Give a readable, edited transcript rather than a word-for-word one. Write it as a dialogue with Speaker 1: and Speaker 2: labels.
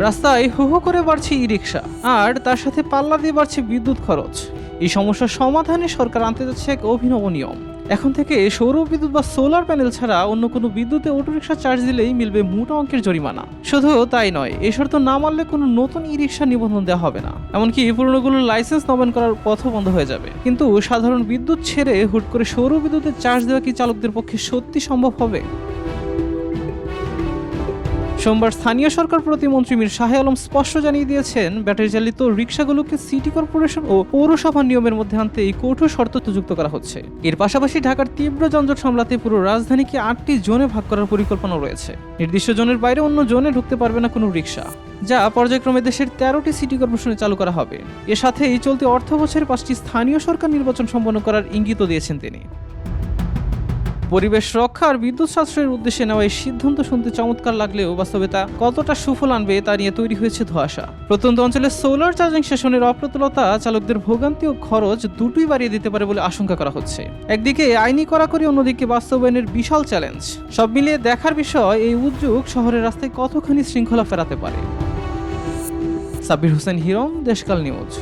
Speaker 1: রাস্তায় হু হু করে বাড়ছে ই রিক্সা, আর তার সাথে পাল্লা দিয়ে বাড়ছে বিদ্যুৎ খরচ। এই সমস্যার সমাধানে সরকার আনতে যাচ্ছে এক অভিনব নিয়ম। এখন থেকে সৌর বিদ্যুৎ বা সোলার প্যানেল ছাড়া অন্য কোনো বিদ্যুতে অটোরিকশা চার্জ দিলেই মিলবে মোটা অঙ্কের জরিমানা। শুধু তাই নয়, এই শর্ত না মানলে কোনো নতুন ই রিক্সা নিবন্ধন দেওয়া হবে না। এমনকি পুরনোগুলোর লাইসেন্স নবায়ন করার পথও বন্ধ হয়ে যাবে। কিন্তু সাধারণ বিদ্যুৎ ছেড়ে হুট করে সৌর বিদ্যুতের চার্জ দেওয়া কি চালকদের পক্ষে সত্যি সম্ভব হবে? সোমবার স্থানীয় সরকার প্রতিমন্ত্রী মীর শাহে আলম স্পষ্ট জানিয়ে দিয়েছেন, ব্যাটারি চালিত রিক্সাগুলোকে সিটি কর্পোরেশন ও পৌরসভার নিয়মের মধ্যে আনতে এই কঠোর শর্ত যুক্ত করা হচ্ছে। এর পাশাপাশি ঢাকার তীব্র যানজট সামলাতে পুরো রাজধানীকে 8টি জোনে ভাগ করার পরিকল্পনা রয়েছে। নির্দিষ্ট জোনের বাইরে অন্য জোনে ঢুকতে পারবে না কোনো রিক্সা, যা পর্যায়ক্রমে দেশের 13টি সিটি কর্পোরেশনে চালু করা হবে। এর সাথেই চলতি অর্থ বছরে 5টি স্থানীয় সরকার নির্বাচন সম্পন্ন করার ইঙ্গিতও দিয়েছেন তিনি। পরিবেশ রক্ষা আর বিদ্যুৎ সাশ্রয়ের উদ্দেশ্যে নেওয়া এই সিদ্ধান্ত শুনতে চমৎকার লাগলেও বাস্তবে তা কতটা সুফল আনবে তা নিয়ে তৈরি হয়েছে ধোঁয়াশা। প্রত্যন্ত অঞ্চলে সোলার চার্জিং স্টেশনের অপ্রতুলতা চালকদের ভোগান্তি ও খরচ দুটোই বাড়িয়ে দিতে পারে বলে আশঙ্কা করা হচ্ছে। একদিকে আইনি কড়াকড়ি, অন্যদিকে বাস্তবায়নের বিশাল চ্যালেঞ্জ। সব মিলিয়ে দেখার বিষয় এই উদ্যোগ শহরের রাস্তায় কতখানি শৃঙ্খলা ফেরাতে পারে। সাব্বির হোসেন হিরণ, দেশকাল নিউজ।